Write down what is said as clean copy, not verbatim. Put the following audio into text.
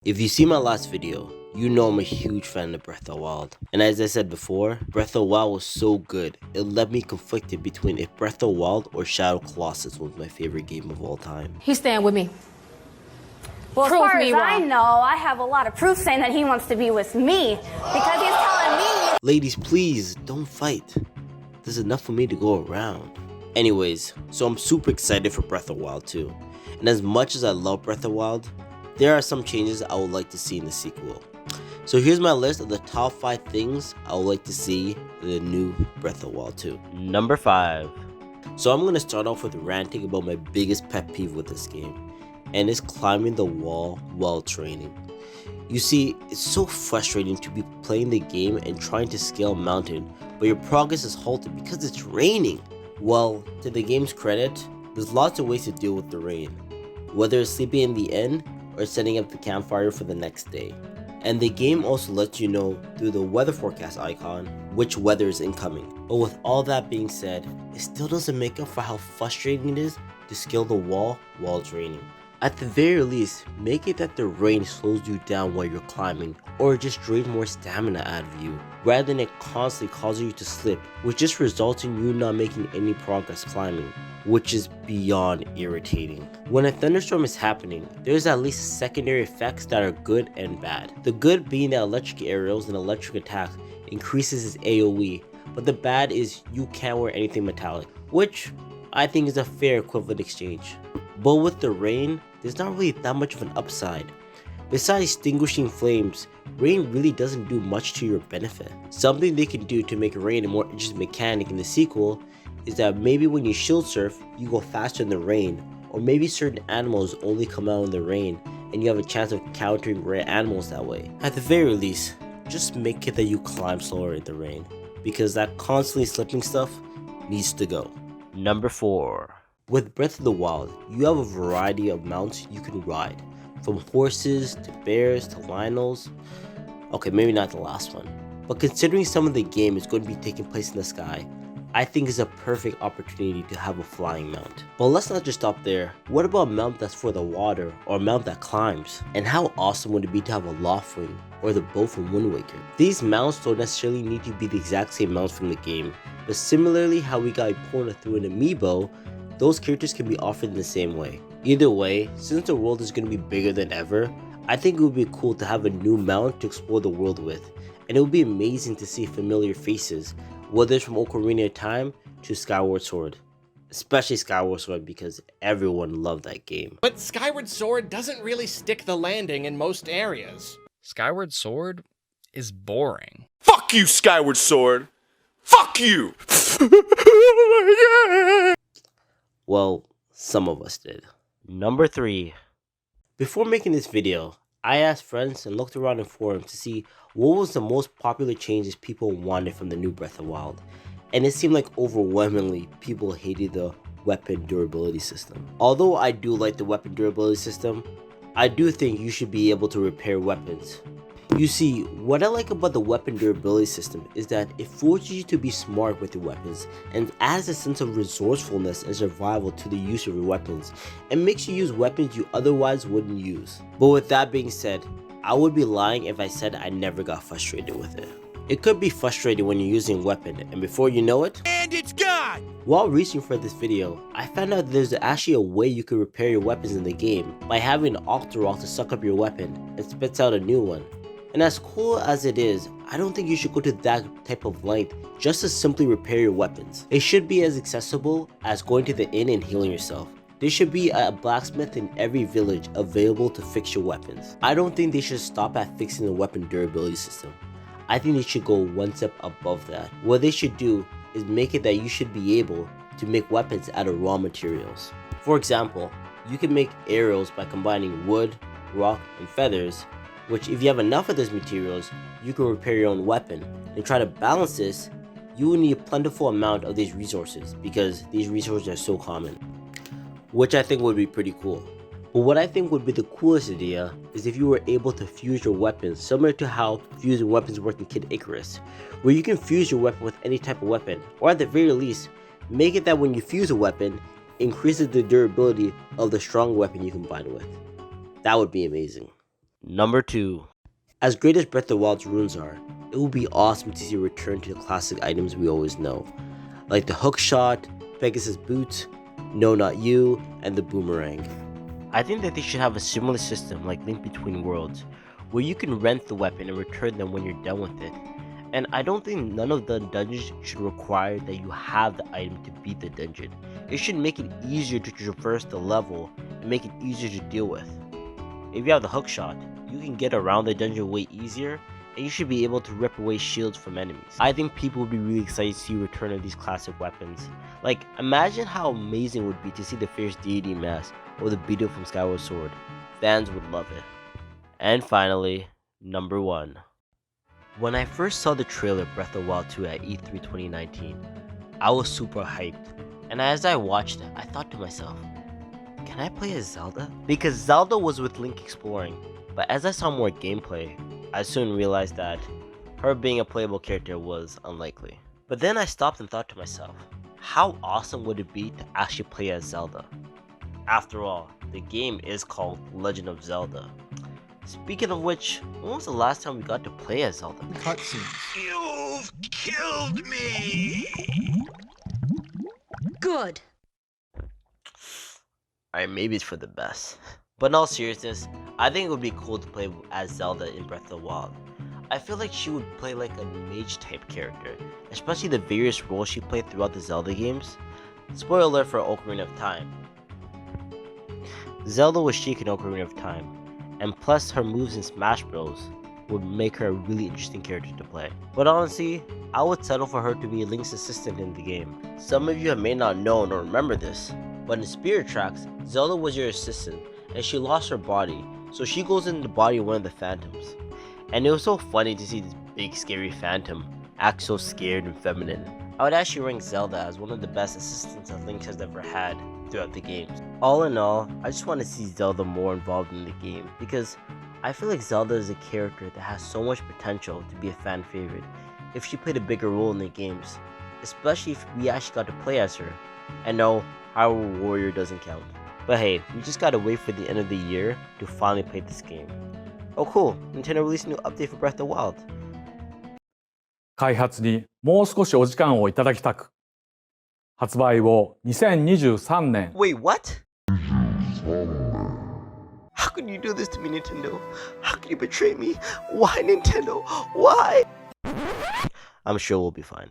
If you see my last video, you know I'm a huge fan of Breath of the Wild. And as I said before, Breath of the Wild was so good, it left me conflicted between if Breath of the Wild or Shadow Colossus was my favorite game of all time. He's staying with me. Well, Prove as far me as I wrong. know, I have a lot of proof saying that he wants to be with me because he's telling me. Ladies, please, don't fight. There's enough for me to go around. Anyways, so I'm super excited for Breath of the Wild 2. And as much as I love Breath of the Wild, there are some changes I would like to see in the sequel. So here's my list of the top 5 things I would like to see in the new Breath of the Wild 2. Number 5. So I'm going to start off with ranting about my biggest pet peeve with this game, and it's climbing the wall while training. You see, it's so frustrating to be playing the game and trying to scale a mountain, but your progress is halted because it's raining. Well, to the game's credit, there's lots of ways to deal with the rain, whether it's sleeping in the inn or setting up the campfire for the next day. And the game also lets you know through the weather forecast icon which weather is incoming. But with all that being said, it still doesn't make up for how frustrating it is to scale the wall while it's raining. At the very least, make it that the rain slows you down while you're climbing, or just drains more stamina out of you, rather than it constantly causing you to slip, which just results in you not making any progress climbing, which is beyond irritating. When a thunderstorm is happening, there's at least secondary effects that are good and bad. The good being that electric aerials and electric attacks increases its AoE, but the bad is you can't wear anything metallic, which I think is a fair equivalent exchange. But with the rain, there's not really that much of an upside. Besides extinguishing flames, rain really doesn't do much to your benefit. Something they can do to make rain a more interesting mechanic in the sequel is that maybe when you shield surf, you go faster in the rain, or maybe certain animals only come out in the rain and you have a chance of countering rare animals that way. At the very least, just make it that you climb slower in the rain, because that constantly slipping stuff needs to go. Number 4. With Breath of the Wild, you have a variety of mounts you can ride, from horses to bears to Lionels. Okay, maybe not the last one, but considering some of the game is going to be taking place in the sky, I think it's a perfect opportunity to have a flying mount. But let's not just stop there. What about a mount that's for the water, or a mount that climbs? And how awesome would it be to have a Loftwing, or the bow from Wind Waker? These mounts don't necessarily need to be the exact same mounts from the game, but similarly how we got Epona through an amiibo, those characters can be offered in the same way. Either way, since the world is going to be bigger than ever, I think it would be cool to have a new mount to explore the world with, and it would be amazing to see familiar faces, whether it's from Ocarina of Time to Skyward Sword. Especially Skyward Sword, because everyone loved that game. But Skyward Sword doesn't really stick the landing in most areas. Skyward Sword is boring. Fuck you, Skyward Sword! Fuck you! Well, some of us did. Number 3. Before making this video, I asked friends and looked around in forums to see what was the most popular changes people wanted from the new Breath of the Wild, and it seemed like overwhelmingly people hated the weapon durability system. Although I do like the weapon durability system, I do think you should be able to repair weapons. You see, what I like about the weapon durability system is that it forces you to be smart with your weapons and adds a sense of resourcefulness and survival to the use of your weapons, and makes you use weapons you otherwise wouldn't use. But with that being said, I would be lying if I said I never got frustrated with it. It could be frustrating when you're using a weapon, and before you know it, And it's gone! while researching for this video, I found out that there's actually a way you can repair your weapons in the game by having an Octorok to suck up your weapon and spits out a new one. And as cool as it is, I don't think you should go to that type of length just to simply repair your weapons. It should be as accessible as going to the inn and healing yourself. There should be a blacksmith in every village available to fix your weapons. I don't think they should stop at fixing the weapon durability system. I think they should go one step above that. What they should do is make it that you should be able to make weapons out of raw materials. For example, you can make arrows by combining wood, rock, and feathers, which if you have enough of those materials, you can repair your own weapon. And try to balance this, you will need a plentiful amount of these resources, because these resources are so common, which I think would be pretty cool. But what I think would be the coolest idea is if you were able to fuse your weapons, similar to how fusing weapons work in Kid Icarus, where you can fuse your weapon with any type of weapon, or at the very least, make it that when you fuse a weapon, it increases the durability of the strong weapon you combine with. That would be amazing. Number 2. As great as Breath of the Wild's runes are, it would be awesome to see a return to the classic items we always know, like the hook shot, Pegasus boot, No Not You, and the boomerang. I think that they should have a similar system like Link Between Worlds, where you can rent the weapon and return them when you're done with it. And I don't think none of the dungeons should require that you have the item to beat the dungeon. It should make it easier to traverse the level and make it easier to deal with. If you have the hook shot, you can get around the dungeon way easier, and you should be able to rip away shields from enemies. I think people would be really excited to see a return of these classic weapons. Like, imagine how amazing it would be to see the Fierce Deity mask or the beetle from Skyward Sword. Fans would love it. And finally, number 1. When I first saw the trailer Breath of the Wild 2 at E3 2019, I was super hyped, and as I watched it, I thought to myself, can I play as Zelda? Because Zelda was with Link exploring, but as I saw more gameplay, I soon realized that her being a playable character was unlikely. But then I stopped and thought to myself, how awesome would it be to actually play as Zelda? After all, the game is called Legend of Zelda. Speaking of which, when was the last time we got to play as Zelda? Cutscenes. You've killed me! Good. Alright, maybe it's for the best. But in all seriousness, I think it would be cool to play as Zelda in Breath of the Wild. I feel like she would play like a mage type character, especially the various roles she played throughout the Zelda games. Spoiler alert for Ocarina of Time. Zelda was Sheik in Ocarina of Time, and plus her moves in Smash Bros. Would make her a really interesting character to play. But honestly, I would settle for her to be Link's assistant in the game. Some of you may not know nor remember this, but in Spirit Tracks, Zelda was your assistant, and she lost her body, so she goes into the body of one of the phantoms. And it was so funny to see this big scary phantom act so scared and feminine. I would actually rank Zelda as one of the best assistants that Link has ever had throughout the games. All in all, I just want to see Zelda more involved in the game, because I feel like Zelda is a character that has so much potential to be a fan favorite if she played a bigger role in the games, especially if we actually got to play as her. And no, Hyrule Warrior doesn't count. But hey, we just gotta wait for the end of the year to finally play this game. Oh cool, Nintendo released a new update for Breath of the Wild. 開発にもう少しお時間をいただきたく、発売を2023年 Wait, what? How can you do this to me, Nintendo? How can you betray me? Why, Nintendo? Why? I'm sure we'll be fine.